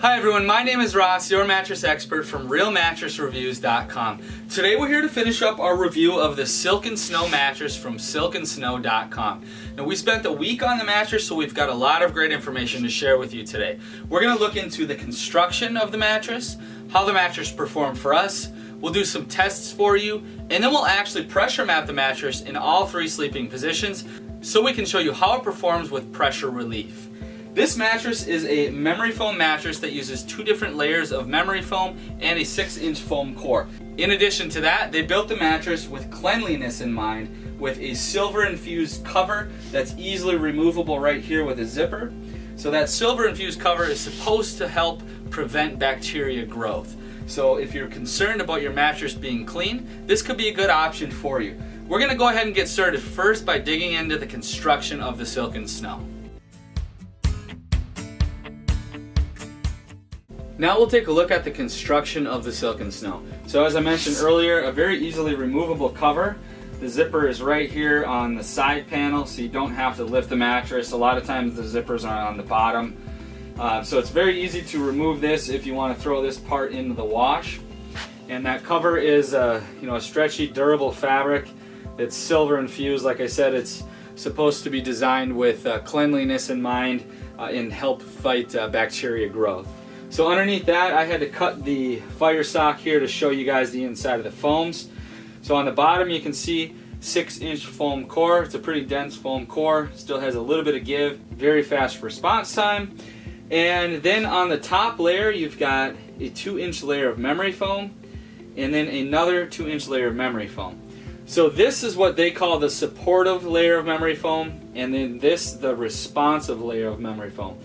Hi everyone, my name is Ross, your mattress expert from realmattressreviews.com. Today we're here to finish up our review of the Silk Snow Mattress from silkandsnow.com. Now we spent a week on the mattress, so we've got a lot of great information to share with you today. We're going to look into the construction of the mattress, how the mattress performed for us, we'll do some tests for you, and then we'll actually pressure map the mattress in all three sleeping positions so we can show you how it performs with pressure relief. This mattress is a memory foam mattress that uses two different layers of memory foam and a 6-inch foam core. In addition to that, they built the mattress with cleanliness in mind, with a silver infused cover that's easily removable right here with a zipper. So that silver infused cover is supposed to help prevent bacteria growth. So if you're concerned about your mattress being clean, this could be a good option for you. We're going to go ahead and get started first by digging into the construction of the Silk Snow. Now we'll take a look at the construction of the Silk Snow. So as I mentioned earlier, a very easily removable cover. The zipper is right here on the side panel, so you don't have to lift the mattress. A lot of times the zippers are on the bottom. So it's very easy to remove this if you want to throw this part into the wash. And that cover is a stretchy, durable fabric. It's silver infused. Like I said, it's supposed to be designed with cleanliness in mind and help fight bacteria growth. So underneath that, I had to cut the fire sock here to show you guys the inside of the foams. So on the bottom you can see 6-inch foam core. It's a pretty dense foam core, still has a little bit of give, very fast response time. And then on the top layer you've got a 2-inch layer of memory foam and then another 2-inch layer of memory foam. So this is what they call the supportive layer of memory foam, and then this the responsive layer of memory foam.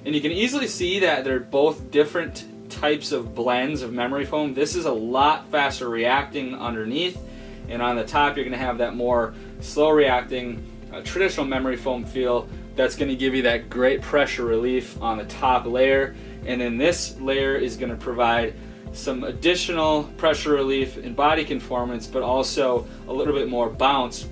And you can easily see that they're both different types of blends of memory foam. This is a lot faster reacting underneath, and on the top you're going to have that more slow reacting traditional memory foam feel that's going to give you that great pressure relief on the top layer. And then this layer is going to provide some additional pressure relief and body conformance, but also a little bit more bounce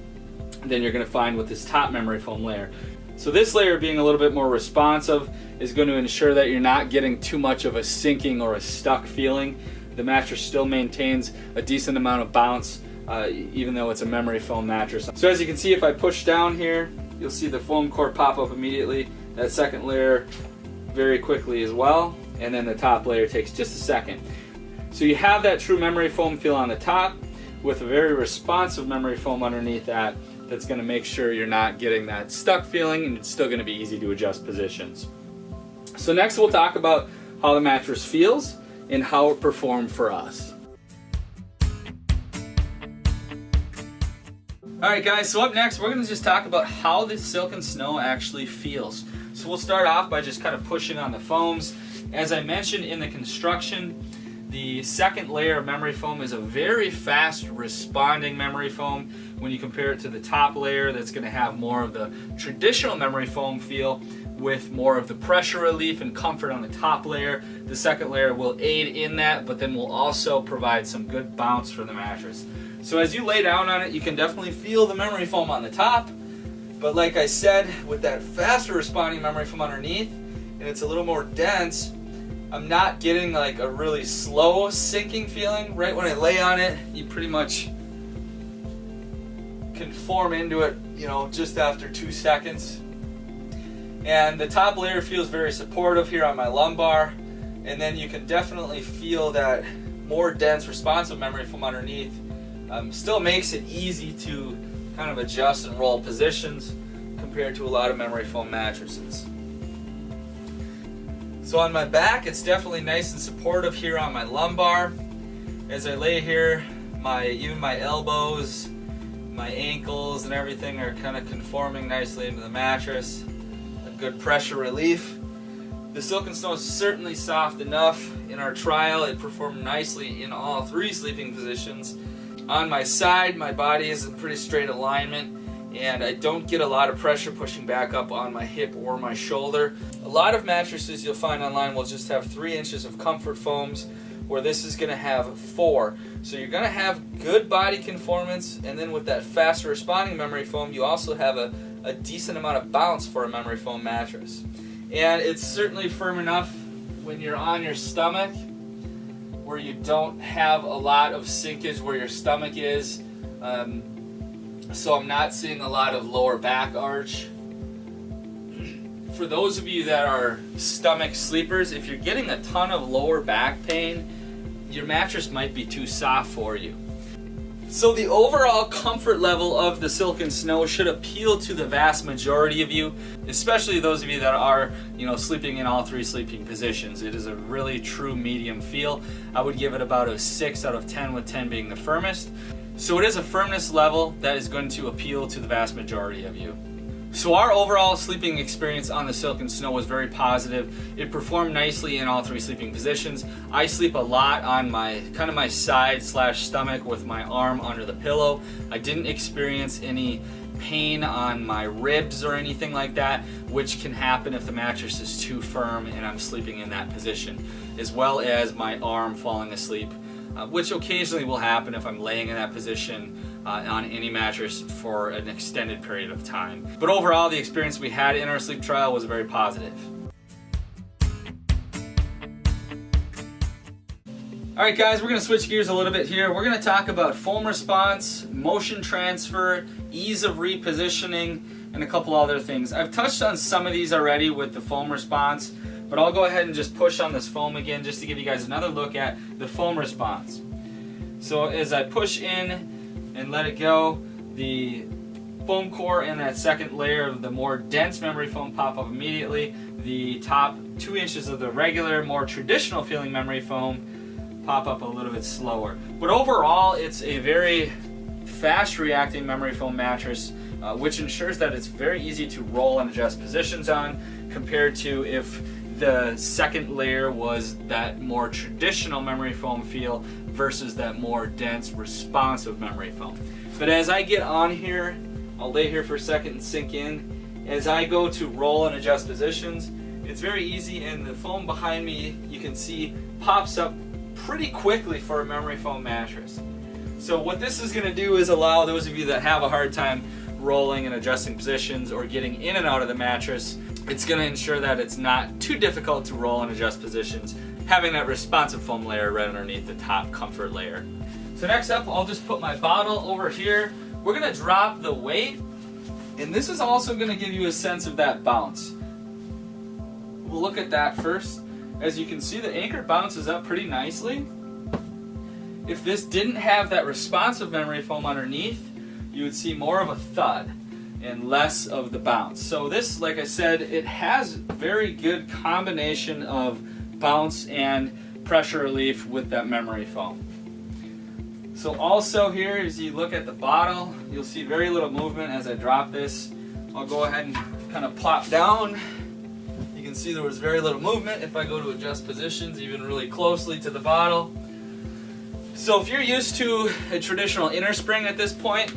than you're going to find with this top memory foam layer. So this layer being a little bit more responsive is going to ensure that you're not getting too much of a sinking or a stuck feeling. The mattress still maintains a decent amount of bounce even though it's a memory foam mattress. So as you can see, if I push down here, you'll see the foam core pop up immediately. That second layer very quickly as well, and then the top layer takes just a second. So you have that true memory foam feel on the top with a very responsive memory foam underneath that. That's going to make sure you're not getting that stuck feeling, and it's still going to be easy to adjust positions. So next we'll talk about how the mattress feels and how it performed for us. Alright guys, so up next we're going to just talk about how the Silk Snow actually feels. So we'll start off by just kind of pushing on the foams. As I mentioned in the construction, the second layer of memory foam is a very fast responding memory foam when you compare it to the top layer that's going to have more of the traditional memory foam feel with more of the pressure relief and comfort on the top layer. The second layer will aid in that, but then will also provide some good bounce for the mattress. So as you lay down on it, you can definitely feel the memory foam on the top, but like I said, with that faster responding memory foam underneath, and it's a little more dense, I'm not getting like a really slow sinking feeling. Right when I lay on it, you pretty much can form into it, just after 2 seconds. And the top layer feels very supportive here on my lumbar, and then you can definitely feel that more dense responsive memory foam underneath. Still makes it easy to kind of adjust and roll positions compared to a lot of memory foam mattresses. So on my back, it's definitely nice and supportive here on my lumbar. As I lay here, even my elbows, my ankles and everything are kind of conforming nicely into the mattress. A good pressure relief. The Silk Snow is certainly soft enough. In our trial, it performed nicely in all three sleeping positions. On my side, my body is in pretty straight alignment, and I don't get a lot of pressure pushing back up on my hip or my shoulder. A lot of mattresses you'll find online will just have 3 inches of comfort foams, where this is going to have 4. So you're going to have good body conformance, and then with that faster responding memory foam, you also have a decent amount of bounce for a memory foam mattress. And it's certainly firm enough when you're on your stomach, where you don't have a lot of sinkage where your stomach is. So I'm not seeing a lot of lower back arch. For those of you that are stomach sleepers, if you're getting a ton of lower back pain, your mattress might be too soft for you. So the overall comfort level of the Silk Snow should appeal to the vast majority of you, especially those of you that are, sleeping in all three sleeping positions. It is a really true medium feel. I would give it about a 6 out of 10, with 10 being the firmest. So it is a firmness level that is going to appeal to the vast majority of you. So our overall sleeping experience on the Silk Snow was very positive. It performed nicely in all three sleeping positions. I sleep a lot on my side/stomach with my arm under the pillow. I didn't experience any pain on my ribs or anything like that, which can happen if the mattress is too firm and I'm sleeping in that position, as well as my arm falling asleep, which occasionally will happen if I'm laying in that position on any mattress for an extended period of time. But overall, the experience we had in our sleep trial was very positive. Alright guys, we're going to switch gears a little bit here. We're going to talk about foam response, motion transfer, ease of repositioning, and a couple other things. I've touched on some of these already with the foam response, but I'll go ahead and just push on this foam again just to give you guys another look at the foam response. So as I push in and let it go, the foam core and that second layer of the more dense memory foam pop up immediately. The top 2 inches of the regular, more traditional feeling memory foam pop up a little bit slower. But overall, it's a very fast reacting memory foam mattress, which ensures that it's very easy to roll and adjust positions on, compared to if the second layer was that more traditional memory foam feel versus that more dense responsive memory foam. But as I get on here, I'll lay here for a second and sink in. As I go to roll and adjust positions, it's very easy, and the foam behind me, you can see, pops up pretty quickly for a memory foam mattress. So what this is going to do is allow those of you that have a hard time rolling and adjusting positions or getting in and out of the mattress, it's going to ensure that it's not too difficult to roll and adjust positions, having that responsive foam layer right underneath the top comfort layer. So next up, I'll just put my bottle over here. We're going to drop the weight, and this is also going to give you a sense of that bounce. We'll look at that first. As you can see, the anchor bounces up pretty nicely. If this didn't have that responsive memory foam underneath, you would see more of a thud and less of the bounce. So this, like I said, it has very good combination of bounce and pressure relief with that memory foam. So also here, as you look at the bottle, you'll see very little movement as I drop this. I'll go ahead and kind of plop down. You can see there was very little movement if I go to adjust positions, even really closely to the bottle. So if you're used to a traditional inner spring at this point,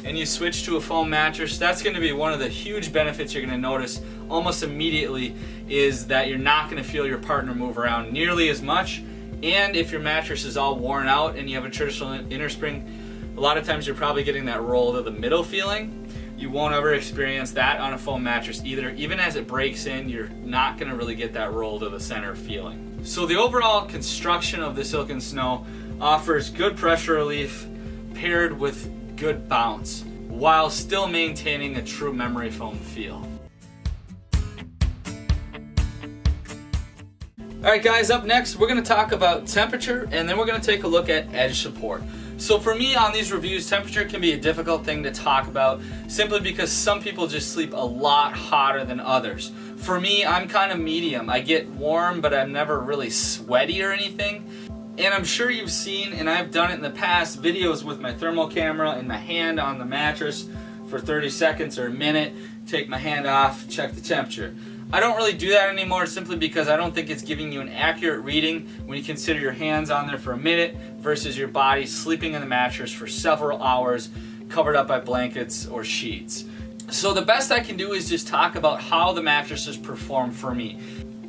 and you switch to a foam mattress, that's going to be one of the huge benefits you're going to notice almost immediately, is that you're not going to feel your partner move around nearly as much. And if your mattress is all worn out and you have a traditional inner spring, a lot of times you're probably getting that roll to the middle feeling. You won't ever experience that on a foam mattress either. Even as it breaks in, you're not going to really get that roll to the center feeling. So the overall construction of the Silk Snow offers good pressure relief paired with good bounce, while still maintaining a true memory foam feel. Alright guys, up next we're going to talk about temperature, and then we're going to take a look at edge support. So for me on these reviews, temperature can be a difficult thing to talk about, simply because some people just sleep a lot hotter than others. For me, I'm kind of medium. I get warm, but I'm never really sweaty or anything. And I'm sure you've seen, and I've done it in the past, videos with my thermal camera and my hand on the mattress for 30 seconds or a minute, take my hand off, check the temperature. I don't really do that anymore, simply because I don't think it's giving you an accurate reading when you consider your hands on there for a minute versus your body sleeping in the mattress for several hours covered up by blankets or sheets. So the best I can do is just talk about how the mattresses perform for me.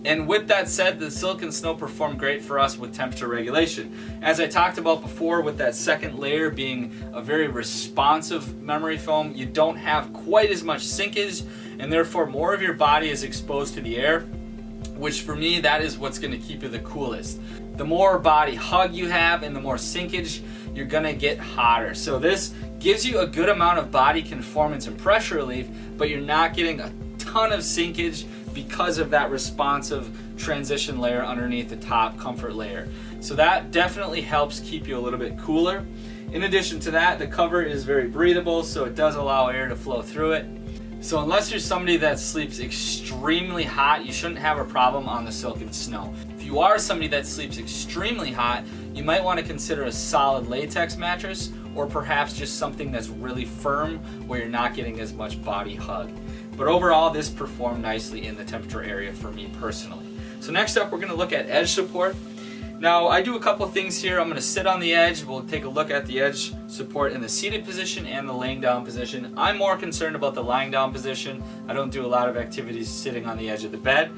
And with that said, the Silk Snow performed great for us with temperature regulation. As I talked about before, with that second layer being a very responsive memory foam, you don't have quite as much sinkage, and therefore more of your body is exposed to the air. which for me, that is what's gonna keep you the coolest. The more body hug you have and the more sinkage, you're gonna get hotter. So this gives you a good amount of body conformance and pressure relief, but you're not getting a ton of sinkage because of that responsive transition layer underneath the top comfort layer. So that definitely helps keep you a little bit cooler. In addition to that, the cover is very breathable, so it does allow air to flow through it. So unless you're somebody that sleeps extremely hot, you shouldn't have a problem on the Silk Snow. If you are somebody that sleeps extremely hot, you might want to consider a solid latex mattress, or perhaps just something that's really firm where you're not getting as much body hug. But overall, this performed nicely in the temperature area for me personally. So next up, we're going to look at edge support. Now, I do a couple things here. I'm going to sit on the edge. We'll take a look at the edge support in the seated position and the laying down position. I'm more concerned about the lying down position. I don't do a lot of activities sitting on the edge of the bed.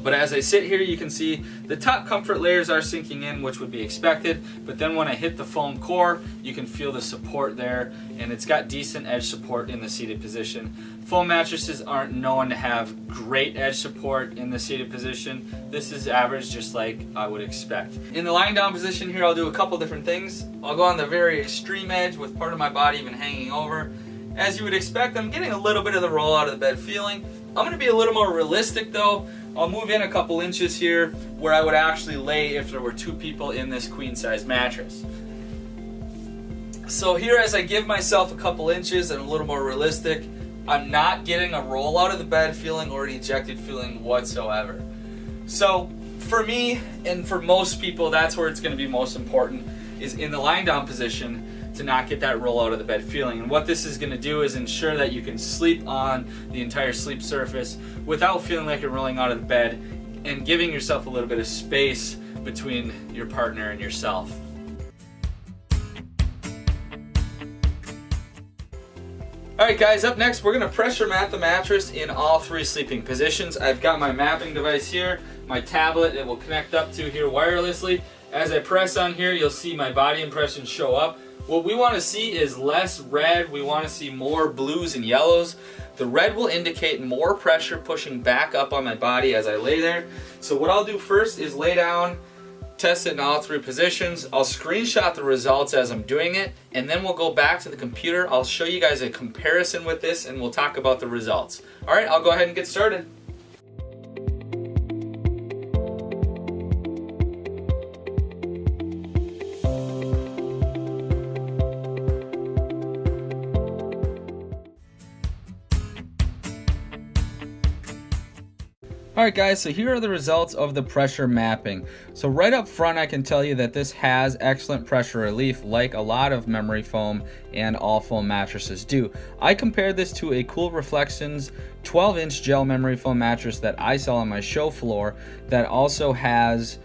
But as I sit here, you can see the top comfort layers are sinking in, which would be expected. But then when I hit the foam core, you can feel the support there, and it's got decent edge support in the seated position. Foam mattresses aren't known to have great edge support in the seated position. This is average, just like I would expect. In the lying down position here, I'll do a couple different things. I'll go on the very extreme edge with part of my body even hanging over. As you would expect, I'm getting a little bit of the roll out of the bed feeling. I'm going to be a little more realistic though. I'll move in a couple inches here where I would actually lay if there were two people in this queen size mattress. So here, as I give myself a couple inches and a little more realistic, I'm not getting a roll out of the bed feeling or an ejected feeling whatsoever. So for me and for most people, that's where it's going to be most important, is in the lying down position, to not get that roll out of the bed feeling. And what this is going to do is ensure that you can sleep on the entire sleep surface without feeling like you're rolling out of the bed, and giving yourself a little bit of space between your partner and yourself. Alright guys, up next we're going to pressure mat the mattress in all three sleeping positions. I've got my mapping device here, my tablet it will connect up to here wirelessly. As I press on here, you'll see my body impression show up. What we want to see is less red, we want to see more blues and yellows. The red will indicate more pressure pushing back up on my body as I lay there. So what I'll do first is lay down, test it in all three positions. I'll screenshot the results as I'm doing it, and then we'll go back to the computer. I'll show you guys a comparison with this, and we'll talk about the results. Alright, I'll go ahead and get started. Alright guys, so here are the results of the pressure mapping. So right up front I can tell you that this has excellent pressure relief like a lot of memory foam and all foam mattresses do. I compared this to a Cool Reflections 12-inch gel memory foam mattress that I sell on my show floor that also has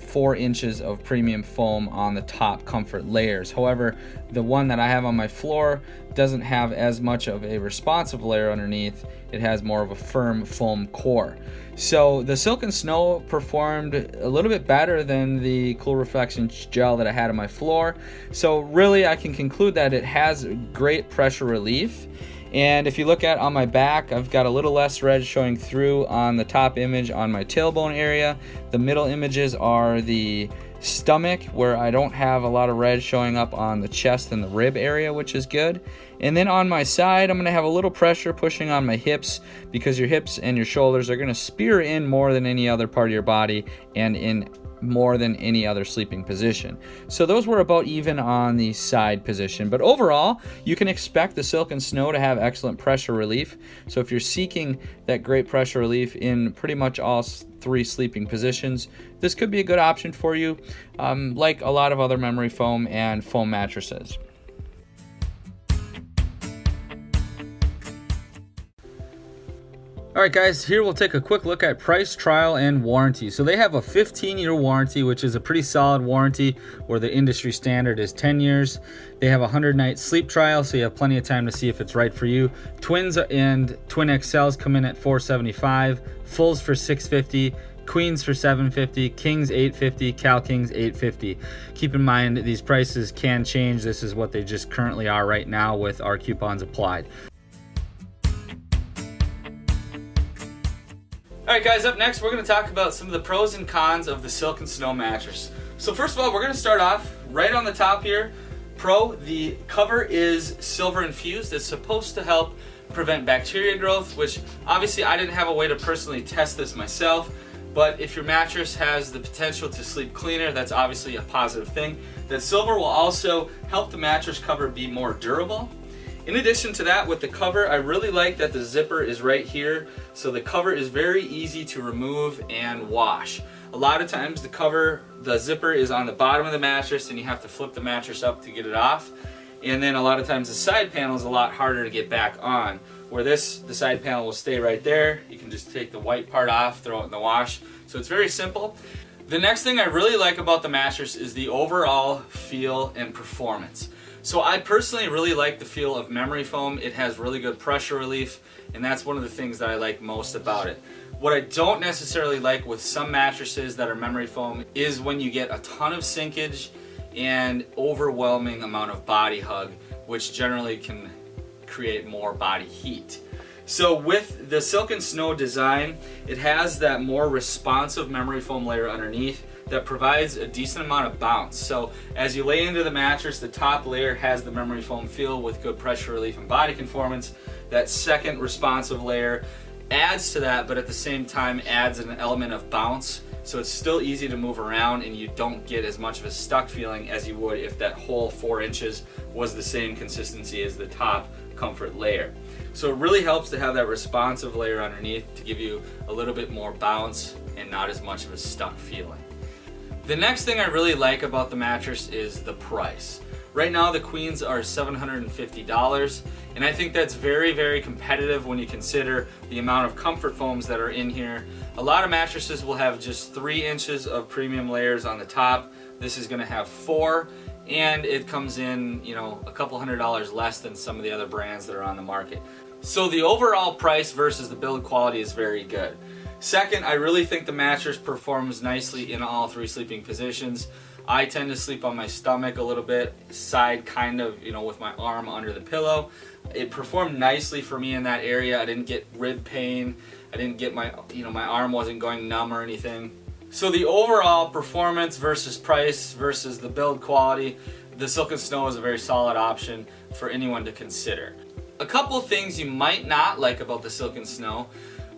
4 inches of premium foam on the top comfort layers. However, the one that I have on my floor doesn't have as much of a responsive layer underneath. It has more of a firm foam core. So the Silk Snow performed a little bit better than the Cool Reflections gel that I had on my floor. So really I can conclude that it has great pressure relief. And if you look at on my back, I've got a little less red showing through on the top image on my tailbone area. The middle images are the stomach, where I don't have a lot of red showing up on the chest and the rib area, which is good. And then on my side, I'm going to have a little pressure pushing on my hips, because your hips and your shoulders are going to spear in more than any other part of your body and in more than any other sleeping position. So those were about even on the side position. But overall, you can expect the Silk Snow to have excellent pressure relief. So if you're seeking that great pressure relief in pretty much all three sleeping positions, this could be a good option for you, like a lot of other memory foam and foam mattresses. Alright guys, here we'll take a quick look at price, trial, and warranty. So they have a 15-year warranty, which is a pretty solid warranty, where the industry standard is 10 years. They have a 100-night sleep trial, so you have plenty of time to see if it's right for you. Twins and Twin XLs come in at $475, fulls for $650, queens for $750, kings $850, Cal Kings $850. Keep in mind these prices can change. This is what they just currently are right now with our coupons applied. Alright guys, up next we're going to talk about some of the pros and cons of the Silk Snow Mattress. So first of all, we're going to start off right on the top here. Pro, the cover is silver infused. It's supposed to help prevent bacteria growth, which obviously I didn't have a way to personally test this myself, but if your mattress has the potential to sleep cleaner, that's obviously a positive thing. That silver will also help the mattress cover be more durable. In addition to that, with the cover, I really like that the zipper is right here, so the cover is very easy to remove and wash. A lot of times the zipper is on the bottom of the mattress and you have to flip the mattress up to get it off. And then a lot of times the side panel is a lot harder to get back on. Where the side panel will stay right there. You can just take the white part off, throw it in the wash. So it's very simple. The next thing I really like about the mattress is the overall feel and performance. So I personally really like the feel of memory foam. It has really good pressure relief, and that's one of the things that I like most about it. What I don't necessarily like with some mattresses that are memory foam is when you get a ton of sinkage and overwhelming amount of body hug, which generally can create more body heat. So with the Silk Snow design, it has that more responsive memory foam layer underneath that provides a decent amount of bounce. So as you lay into the mattress, the top layer has the memory foam feel with good pressure relief and body conformance. That second responsive layer adds to that, but at the same time adds an element of bounce. So it's still easy to move around and you don't get as much of a stuck feeling as you would if that whole 4 inches was the same consistency as the top comfort layer. So it really helps to have that responsive layer underneath to give you a little bit more bounce and not as much of a stuck feeling. The next thing I really like about the mattress is the price. Right now the queens are $750, and I think that's very, very competitive when you consider the amount of comfort foams that are in here. A lot of mattresses will have just 3 inches of premium layers on the top. This is going to have 4, and it comes in, a couple $100 less than some of the other brands that are on the market. So the overall price versus the build quality is very good. Second, I really think the mattress performs nicely in all 3 sleeping positions. I tend to sleep on my stomach a little bit, side kind of, with my arm under the pillow. It performed nicely for me in that area. I didn't get rib pain. I didn't get my arm wasn't going numb or anything. So the overall performance versus price versus the build quality, the Silk Snow is a very solid option for anyone to consider. A couple of things you might not like about the Silk Snow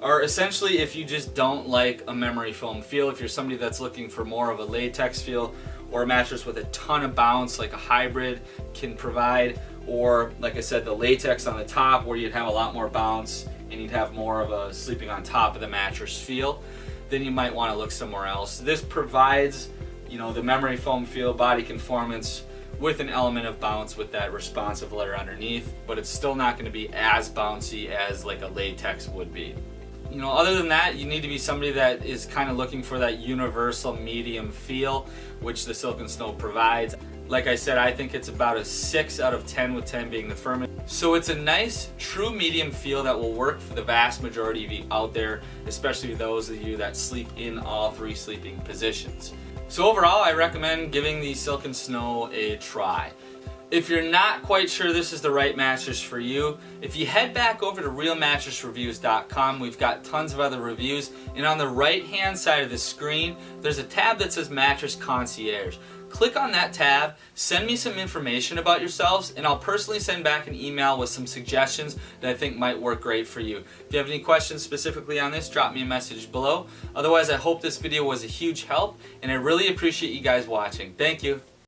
are essentially if you just don't like a memory foam feel, if you're somebody that's looking for more of a latex feel or a mattress with a ton of bounce like a hybrid can provide, or like I said, the latex on the top where you'd have a lot more bounce and you'd have more of a sleeping on top of the mattress feel, then you might want to look somewhere else. This provides, the memory foam feel, body conformance with an element of bounce with that responsive layer underneath, but it's still not going to be as bouncy as like a latex would be. Other than that, you need to be somebody that is kind of looking for that universal medium feel, which the Silk Snow provides. Like I said, I think it's about a 6 out of 10, with 10 being the firmest. So it's a nice, true medium feel that will work for the vast majority of you out there, especially those of you that sleep in all 3 sleeping positions. So overall, I recommend giving the Silk Snow a try. If you're not quite sure this is the right mattress for you, if you head back over to realmattressreviews.com, we've got tons of other reviews, and on the right hand side of the screen there's a tab that says Mattress Concierge. Click on that tab, send me some information about yourselves, and I'll personally send back an email with some suggestions that I think might work great for you. If you have any questions specifically on this, drop me a message below. Otherwise, I hope this video was a huge help, and I really appreciate you guys watching. Thank you.